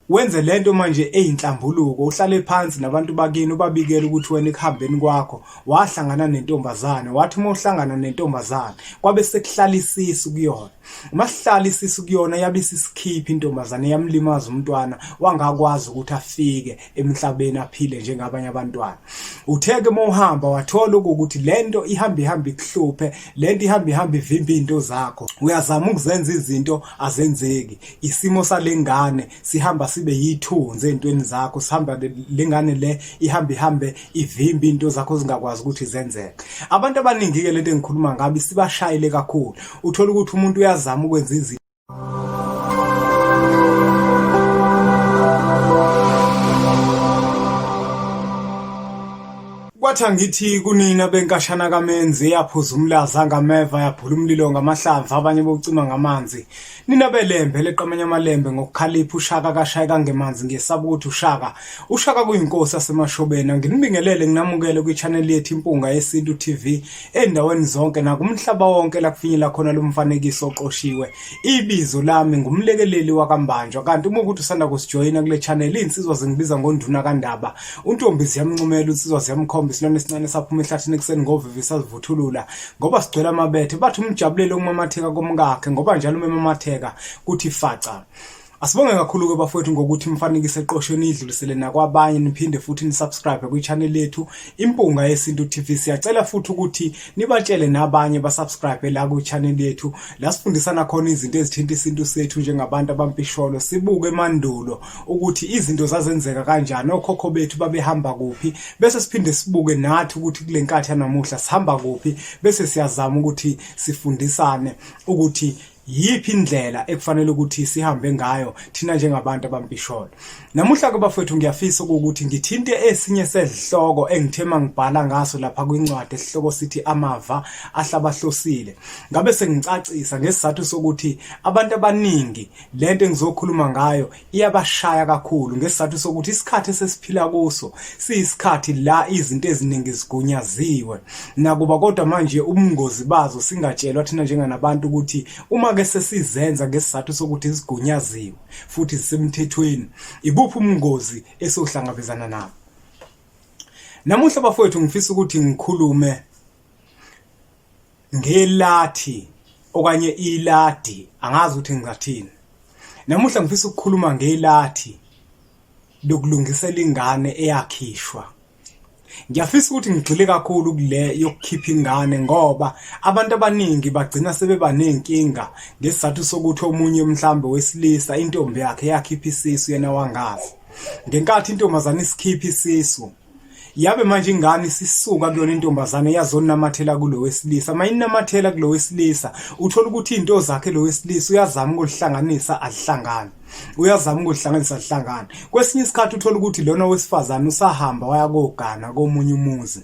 wenze lento manje eyinhlambuluko, uhlale phansi nabantu bakini ubabikele ukuthi wena ekuhambeni kwakho wahlangana nentombazane, wathi uma uhlangana nentombazane kwabe sekuhlala isisu kuyona. Uma sihlala isisu kuyona yabe sisikhipha intombazane yamlimaza umntwana wangakwazi ukuthi afike emhlabeni aphile njengabanye abantwana. Utheke uma uhamba wathola ukuthi lento ihamba ikuhluphe, lento ihamba ivimba into zakho, uyazama ukuzenza izinto azenzeki. Isimo salengane sihamba sibe yithunzi ezintweni zakho, sihamba lengane le ihamba ivimba into zakho zingakwazi ukuthi zenzeke. Abantu abaningi ke lento engikhuluma ngabe sibashayile kakhulu, uthola ukuthi umuntu uyazama ukwenza izinto kwathi angithi kunina benkashana kamenzi yaphuza umlaza ngameva yaphula umlilo ngamahlamvu abanye bocima ngamanzi. Nina belembe leqamanya amalembe ngokukhalipha uShaka kashayeka ngemanzi ngesaba ukuthi uShaka kuyinkosi yasemashobeni. Nginibingelele nginamukele kwi-channel yethu Impunga Yesintu TV endaweni zonke nakumhlaba wonke la kufinyela khona lo mfanekiso oqoshiwe. Ibizo lami ngumlekeleli wakambanjwa, kanti uma ukuthi usanda kusijoyina kule channel insizwa zingibiza ngonduna kaNdaba. Untombi ziyamncumela insizwa ziyamkhomba isilwane esincane saphuma ehlathini ekuseni ngovivi sazivuthulula ngoba sigcwele amabethe. Bathi umjabulele umamatheka komkakhe ngoba njalo umamatheka kuthi faca. Asibonge kakhulu ke bafowethu ngokuthi mfanekiso eqoshweni idlulisele nakwabanye, niphinde futhi nisubscribe kwi-channel yethu Impunga Yesintu TV. Siyacela futhi ukuthi nibatshele nabanye basubscribe la kwi-channel yethu la sifundisana khona izinto ezithinta isintu sethu njengabantu abampisholo. Sibuke emandulo ukuthi izinto zazenzeka kanjani, okhokho bethu babehamba kuphi, bese siphinde sibuke nathi ukuthi kule nkathi yanamuhla sihamba kuphi, bese siyazama ukuthi sifundisane ukuthi yiphi indlela ekufanele ukuthi sihambe ngayo thina njengabantu abampisholo. Namuhla ke bafowethu ngiyafisa ukuthi ngithinte esinye sezihloko engithema ngibhala ngaso lapha kwincwadi esihloko sithi amava ahlabahlosile. Ngabe sengicacisa ngesizathu sokuthi abantu abaningi lento engizokhuluma ngayo iyabashaya kakhulu, ngesizathu sokuthi isikhathi sesiphila kuso siyisikhathi la izinto eziningi zigunyaziwe. Nakuba kodwa manje ubungozi bazo singatshelwa thina njenganabantu ukuthi uma ke sesizenza ngesizathu sokuthi sigunyaziwe futhi sisemthethweni, ibuphi ubungozi esohlangabezana nabo. Namuhla bafowethu ngifisa ukuthi ngikhulume ngelathi okanye iladi, angazi ukuthi ngingathini. Namuhla ngifisa ukukhuluma ngelathi lokulungisela ingane eyakhishwa. Ngiyafisa ukuthi ngigxile kakhulu kule yokukhipha ingane ngoba abantu abaningi bagcina sebeba nenkinga ngesizathu sokuthi omunye mhlambe wesilisa intombi yakhe yakhipha isisu yena wangazi. Ngenkathi intombazane isikhipha isisu yabe manje ingane sisuka kuyona intombazane yazonamathela kulo wesilisa. Mayinamathela kulo wesilisa uthola ukuthi into zakhe lo wesilisa uyazama ukuhlanganisa ahlangane, uyazama ukuhlanganisa ahlangane. Kwesinye isikhathi uthola ukuthi lona wesifazane usahamba wayakogana komunye umuzi.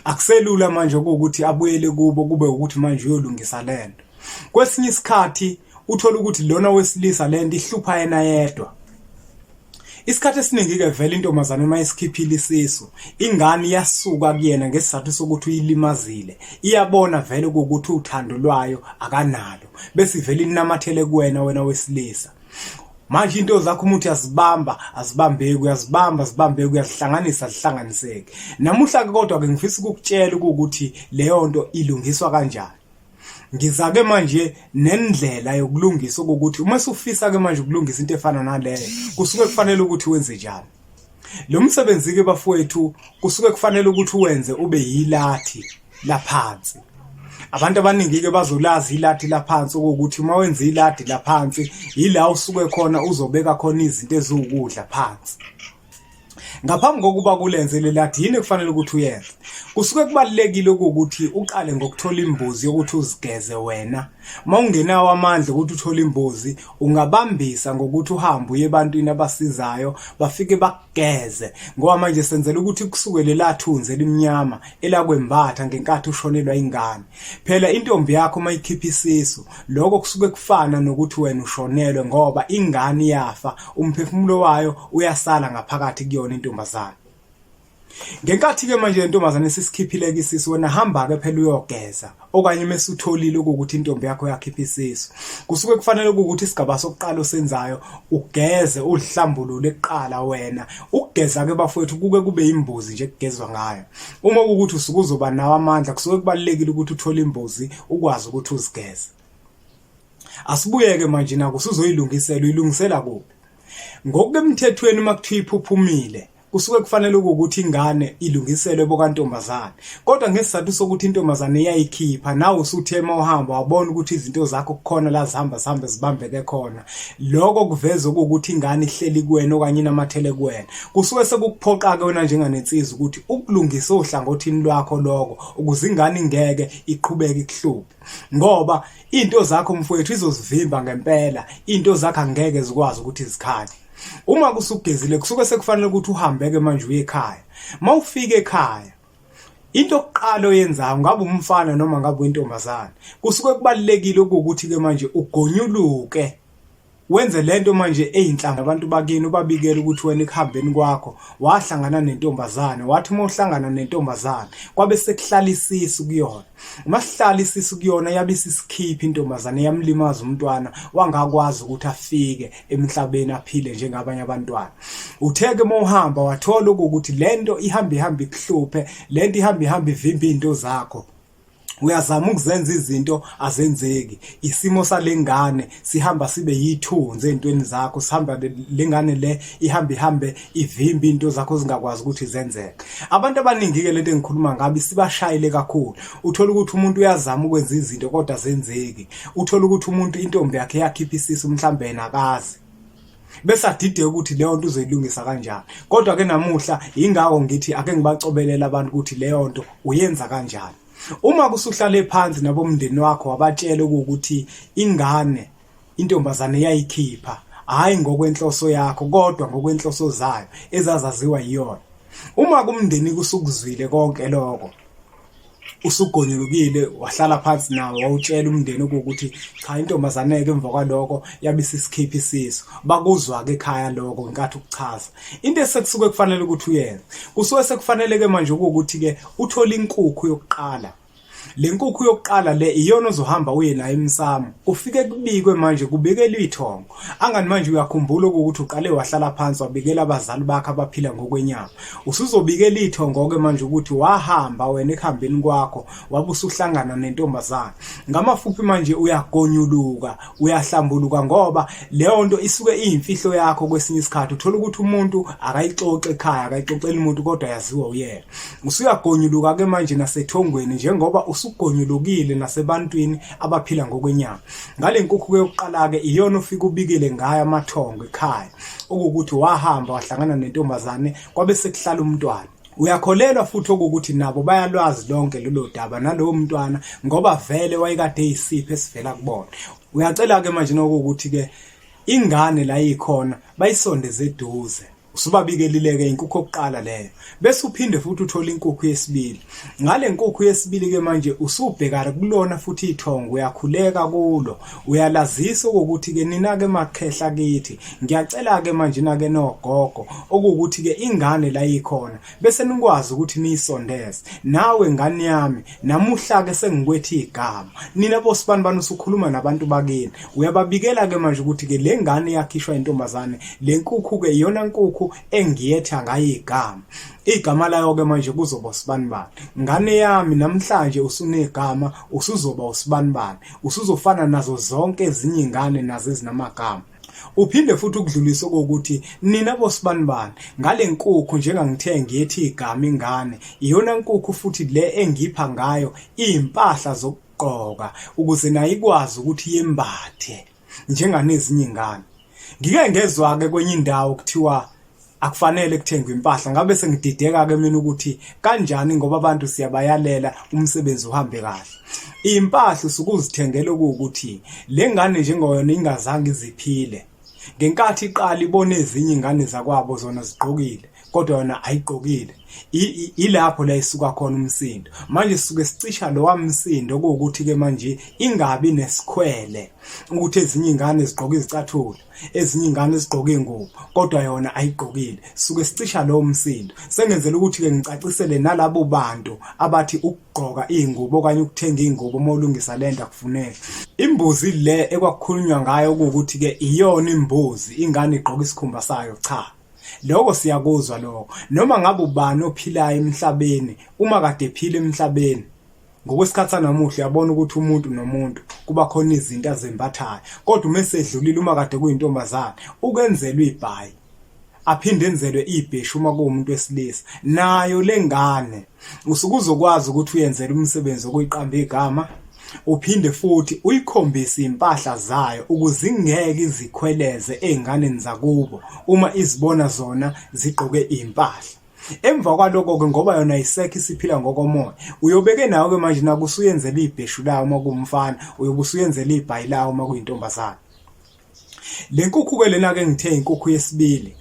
Akuselula manje ukuthi abuyele kubo kube ukuthi manje uyolungisa lento. Kwesinye isikhathi uthola ukuthi lona wesilisa lento ihlupha yena yedwa. Isikhathi esiningi ke vele intombazane uma isikhiphile isisu, ingane iyasuka kuyena ngesizathu sokuthi uyilimazile. Iyabona vele ukuthi uthando lwayo akanalo, bese ivele inamathele kuwena wena wesilisa. Manje into zakho umuntu yazibamba azibambeki, uyazibamba zibambeki, uyazihlanganisa zihlanganiseke. Namuhla ke kodwa ke ngifisa ukukutshela ukuthi leyo nto ilungiswa kanjani. Ngizake manje nendlela yokulungisa ukuthi uma usufisa ke manje ukulungisa into efana naleyo kusuke kufanele ukuthi wenze njani. Lo msebenzi ke bafowethu kusuke kufanele ukuthi uwenze ube yilathi laphansi. Abantu abaningi ke bazolazi ilathi laphansi ukuthi uma wenza ilathi laphansi yila usuke khona uzobeka khona izinto eziwukudla phansi. Ngaphambi kokuba kulenze lelathi yini kufanele ukuthi uyenze. Kusuke kubalekile ukuthi uqale ngokuthola imbuzi yokuthi uzigeze wena. Mawungenawo amandla ukuthi uthole imbuzi, ungabambisa ngokuthi uhambe uye ebantwini abasizayo bafike bakugeze. Ngoba manje senzele ukuthi kusuke lelathunze elimnyama elakwembatha ngenkathi ushonelwa ingane. Phela intombi yakho mayikhipha isisu, lokho kusuke kufana nokuthi wena ushonelwe ngoba ingane yafa, umphefumulo wayo uyasala ngaphakathi kuyona intombazane. Ngenkathi ke manje lentombazane sisikhiphile ke isisu, wena hamba ke phela uyogeza okanye mase utholile ukuthi intombi yakho yakhipha isisu, kusuke kufanele ukuthi isigaba sokuqala osenzayo ugeze ulihlambulule eqala wena. Ukugeza ke bafowethu kuke kube imbuzi nje kugezwa ngayo. Uma ukuthi usuke uzoba nawo amandla, kusuke kubalekile ukuthi uthole imbuzi ukwazi ukuthi uzigeze. Asibuyeke manje naku usuzoyilungisela, uyilungisela kuphi? Ngokusemthethweni makuthiwa iphuphumile kusuke kufanele ukuthi ingane ilungiselwe bokantombazane, kodwa ngesizathu sokuthi intombazane iyayikhipha, nawe usuthema uhamba wabona ukuthi izinto zakho kukhona la zihambe zibambeke khona, lokho kuveza ukuthi ingane ihleli kuwena okanye inamathele kuwena. Kusuke sekukuphoqa ke wena njenganensizwa ukuthi ukulungisa ohlangothini lwakho lokho ukuze ingane ingeke iqhubeke ikuhluphe, ngoba into zakho mfowethu izozivimba ngempela, into zakho angeke zikwazi ukuthi zikhanye. Uma kusugezile kusuke sekufanele ukuthi uhambeke manje uye ekhaya. Mawufika ekhaya, into yokuqala oyenzayo ngabe umfana noma ngabe intombazane, kusuke kubalekile ukuthi ke manje ugonyuluke wenze lento manje eyinhlanga abantu bakini ubabikela ukuthi wena ekuhambeni kwakho wahlangana nentombazane, wathi uma uhlangana nentombazane kwabe sekuhlala isisu kuyona. Uma sihlala isisu kuyona yabe isikhipha intombazane, yamlimaza umntwana wangakwazi ukuthi afike emhlabeni aphile njengabanye abantwana. Utheke uma uhamba wathola ukuthi lento ihamba ikuhluphe, lento ihamba ivimba into zakho, uyazama ukuzenza izinto azenzeki. Isimo salengane sihamba sibe yithunzi ezintweni zakho, sihamba lengane le ihamba ivimba into zakho zingakwazi ukuthi zenzeke. Abantu abaningi ke lento engikhuluma ngabe sibashayile kakhulu. Uthola ukuthi umuntu uyazama ukwenza izinto kodwa zenzeki. Uthola ukuthi umuntu intombi yakhe yakhipha isisu mhlambe nakazi, bese adideka ukuthi leyo nto uzoyilungisa kanjani. Kodwa ke namuhla ingako ngithi ake ngibacobelele abantu ukuthi leyo nto uyenza kanjani. Uma kusuhlale phansi nabomndeni wakho wabatshela ukuthi ingane intombazane yayikhipha, hayi ngokwenhloso yakho kodwa ngokwenhloso zayo ezazaziwa yiyona. Uma kumndeni kusukuzwile konke lokho, usugonyulukile wahlala phansi nawo wawutshela umndeni ukuthi cha intombazane ke emva kwaloko yabisa isikhipha isisu, bakuzwa ke ekhaya lokho nkathi ukuchaza into esekusuke kufanele ukuthi uyenze. Kusuke sekufanele ke manje ukuthi ke uthole inkukhu yokuqala. Le nkukhu yokuqala le iyona ozohamba uye nayo emsamo, ufike kubikwe manje kubikelwe ithongo. Angani manje uyakhumbula ukuthi uqale wahlala phansi wabikela abazali bakho abaphila ngokwenyama, usuzobikela ithongo ke manje ukuthi wahamba wena ekuhambeni kwakho wabusuhlangana nentombazane. Ngamafuphi manje uyagonyuluka, uyahlambuluka, ngoba leyo nto isuke iyimfihlo yakho. Kwesinye isikhathi uthola ukuthi umuntu akayixoxe ekhaya, akayixoxela umuntu kodwa yaziwa uyena. Usuyagonyuluka ke manje nasethongweni njengoba usugonyulukile nasebantwini abaphila ngokwenyama. Ngale nkukhu yokuqala ke iyona ufika ubikele ngayo amathongo ekhaya ukuthi wahamba wahlangana nentombazane kwabe sekuhlala umntwana. Uyakholelwa futhi ukuthi nabo bayalwazi lonke lelo daba nalowo mntwana ngoba vele wayekade eyisipho esivela kubona. Uyacela ke manje ukuthi ke ingane la ikhona bayisondeze eduze. Usubabikelile-ke inkukhu yokuqala leyo, bese uphinde futhi uthole inkukhu yesibili. Ngale nkukhu yesibili ke manje usubheka kulona futhi ithongo, uyakhuleka kulo, uyalazisa ukuthi ke nina ke makhehla kithi ngiyacela ke manje nake nogogo ukuthi ke ingane la ikhona bese nikwazi ukuthi niyisondeze. Nawe ngane yami namuhla ke sengikwethi igama, nina bosibani usukhuluma nabantu bakini, uyababikela ke manje ukuthi ke le ngane yakhishwa intombazane, le nkukhu ke iyona nkukhu engiyetha ngayo igama layo ke manje kuzoba usibanibani. Ngane yami namhlanje usunegama, usuzoba usibanibani, usuzofana nazo zonke ezinye ingane nazo ezinamagama. Uphinde futhi ukudlulisa ukuthi nina bosibanibani ngale nkukhu njengangithe ngiyethi igama ingane, iyona nkukhu futhi le engipha ngayo impahla zokugqoka ukuze nayo ikwazi ukuthi yembathe njenganezinye ingane. Ngike ngezwa ke kwenye indawo kuthiwa akufanele kuthengwe impahla, ngabe sengidideka ke mina ukuthi kanjani ngoba abantu siyabayalela umsebenzi uhambe kahle. Impahla usukuzithengela ukuthi le ngane njengeyona ingazange iziphile, Ngenkathi iqala ibona ezinye ingane zakwabo zona zigqokile kodwa yona ayigqokile, ilapho la isuka khona umsindo. Manje sisuke sicisha lo wamsindo kuwukuthi-ke manje ingabi nesikhwele ukuthi ezinye ingane zigqoke izicathulo, ezinye ingane zigqoke ingubo kodwa yona ayigqokile. Sisuke sicisha lo msindo. Sengenzela ukuthi-ke ngicacisele nalabo bantu abathi ukugqoka ingubo okanye ukuthenga ingubo uma ulungisa lento akufuneki. Imbuzi le ekwakukhulunywa ngayo kuwukuthi-ke iyona imbuzi ingane igqoka isikhumba sayo, cha. Lokho siyakuzwa lokho. Noma ngabe ubani ophilayo emhlabeni, uma kade ephila emhlabeni, ngokwesikhathi sanamuhla uyabona ukuthi umuntu nomuntu kuba khona izinto azembathayo. Kodwa uma esedlulile, uma kade kuyintombazane, ukwenzelwa ibhayi, aphinde enzelwe ibheshu uma kuwumuntu wesilisa. Nayo lengane usuke uzokwazi ukuthi uyenzele umsebenzi wokuyiqamba igama, uphinde futhi uyikhombise impahla zayo ukuze ingeke izikhweleze einganeni zakubo uma izibona zona zigqoke impahla. Emva kwalokho-ke ngoba yona isekho isiphila ngokomoya, uyobeke nayo-ke manje naku usuyenzela ibheshu lawo uma kuwumfana, uyobe usuyenzela ibhayi lawo uma kuyintombazane. Le nkukhu-ke lena-ke ngithe inkukhu yesibili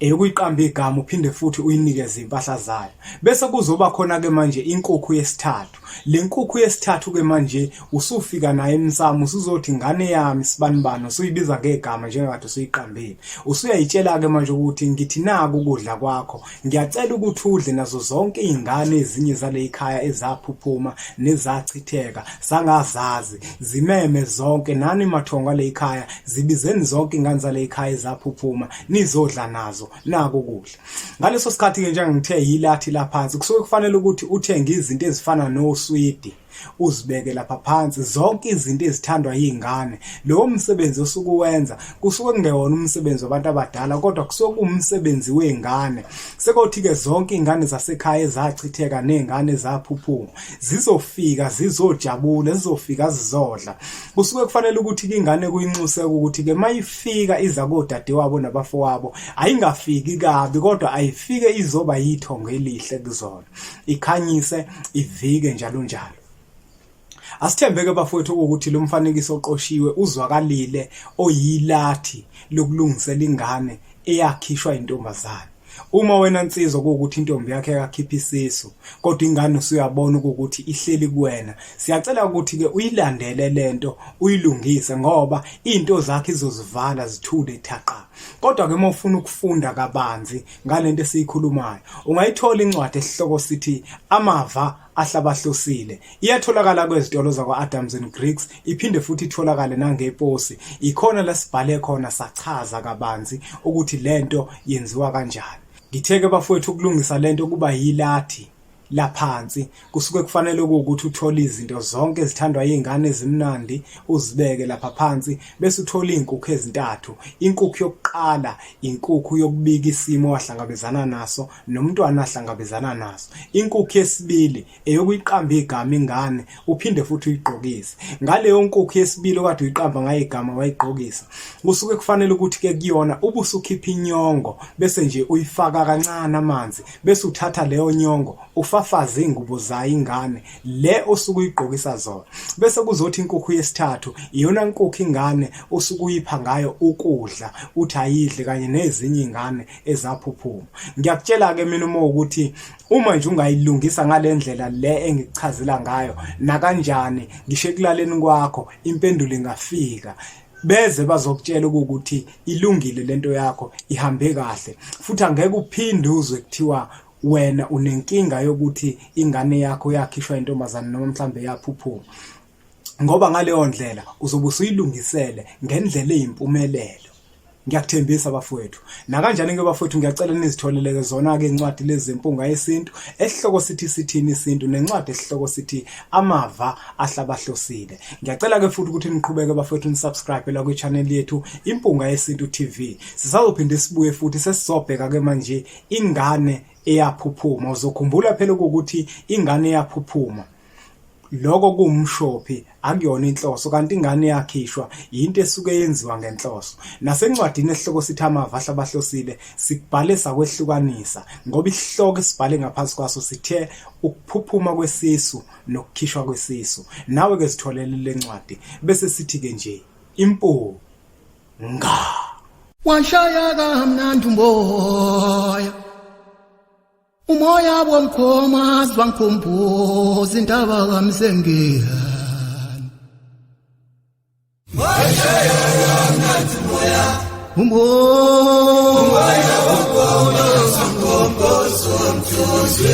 eyokuyiqamba igama uphinde futhi uyinikeze impahla zayo. Bese kuzoba khona-ke manje inkukhu yesithathu. Le nkukhu yesithathu-ke manje usufika naye emsamo, usuzothi ngane yami sibanibani, usuyibiza ngegama njengakade usuyiqambile. Usuyayitshela-ke manje ukuthi ngithi naku ukudla kwakho, ngiyacela ukuthi udle nazo zonke iy'ngane ezinye zale ikhaya ezaphuphuma nezachitheka, sangazazi zimeme zonke, nani mathongo ale ikhaya zibizeni zonke iy'ngane zale ikhaya ezaphuphuma nizodla nazo naku ukudla. Ngaleso sikhathi-ke njengangithe yilathi laphansi, kusuke kufanele ukuthi uthenge izinto ezifana noswidi uzibeke lapha phansi, zonke izinto ezithandwa yingane. Lowo msebenzi osuke uwenza kusuke kungewona umsebenzi wabantu abadala kodwa kusuke kuwumsebenzi wengane. Sekuthi-ke zonke ingane zasekhaya ezachitheka nezingane ezaphuphuma zizofika zizojabula, zizofika zizodla. Kusuke kufanele ukuthi ingane kuyinxuse ukuthi-ke mayifika iza kodadewabo nabafowabo ayingafiki kabi kodwa ayifike izoba yithongo elihle kuzona, ikhanyise, ivike njalo njalo. Asithembeke bafowethu ukuthi lo mfanekiso oqoshiwe uzwakalile oyilathi lokulungisela ingane eyakhishwa intombazane. Uma wena nsizwa ukuthi intombi yakhe yakhipha isisu kodwa ingane usuyabona ukuthi ihleli kuwena, siyacela ukuthi-ke uyilandele lento, uyilungise ngoba into zakhe izozivala zithule thaqa. Kodwa-ke uma ufuna ukufunda kabanzi ngalento esiyikhulumayo, ungayithola incwadi esihloko sithi Amava Ahlabahlosile. Iyatholakala kwezitolo zakwa-Adams and Greeks, iphinde futhi itholakale nangeposi. Ikhona la sibhale khona sachaza kabanzi ukuthi lento yenziwa kanjani. Ngitheke bafowethu ukulungisa lento kuba yilathi laphansi, kusuke kufanele ukuthi uthole izinto zonke ezithandwa yingane ezimnandi uzibeke lapha phansi, bese uthola izinkukhu ezintathu. Inkukhu yokuqala inkukhu yokubika isimo wahlangabezana naso nomntwana ahlangabezana naso. Inkukhu yesibili eyokuyiqamba igama ingane uphinde futhi uyigqokise. Ngaleyo nkukhu yesibili okade uyiqamba ngayo igama wayigqokisa, kusuke kufanele ukuthi-ke kuyona ubusukhipha inyongo bese nje uyifaka kancane amanzi, bese uthatha leyo nyongo ufafaze ingubo zayo ingane le osuke uyigqokisa zona. Bese kuzothi inkukhu yesithathu iyona nkukhu ingane osuke uyipha ngayo ukudla uthi ayidle kanye nezinye ingane ezaphuphuma. Ngiyakutshela-ke mina uma ukuthi uma nje ungayilungisa ngalendlela le engikuchazela ngayo na kanjani ngisho ekulaleni kwakho impendulo ingafika. Beze bazokutshela ukuthi ilungile lento yakho, ihambe kahle, futhi angeke uphinde uzwe kuthiwa wena unenkinga yokuthi ingane yakho yakhishwa intombazane noma mhlambe yaphuphuma, ngoba ngaleyo ndlela uzobe usuyilungisele ngendlela eyimpumelelo. Ngiyakuthembisa bafowethu. Na kanjani-ke bafowethu ngiyacela nizitholele zona-ke incwadi lezi zempunga yesintu esihloko sithi sithini isintu, nencwadi esihloko sithi Amava Ahlabahlosile. Ngiyacela-ke futhi ukuthi niqhubeke bafowethu nisubscribe la kwi-channel yethu Impunga Yesintu TV. Sisazophinde sibuye futhi sesizobheka-ke manje ingane eyaphuphuma. Uzokhumbula phela ukuthi ingane eyaphuphuma lokho kuwumshophi akuyona inhloso, kanti ingane yakhishwa into esuke yenziwa ngenhloso. Nasencwadini esihloko sithi Amava Ahlabahlosile sikubhale sakwehlukanisa ngoba isihloko esibhale ngaphansi kwaso sithe ukuphuphuma kwesisu nokukhishwa kwesisu. Nawe-ke sitholele le ncwadi bese sithi-ke nje impunga. Washaya kamnandi umoya womkhoma zwangikhumbuza indaba kamsengiyani. Washaya kamnandi umoya womkhoma zwangikhumbuza umthuzi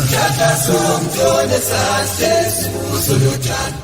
hlahla somthola sase sibuzo lotshani.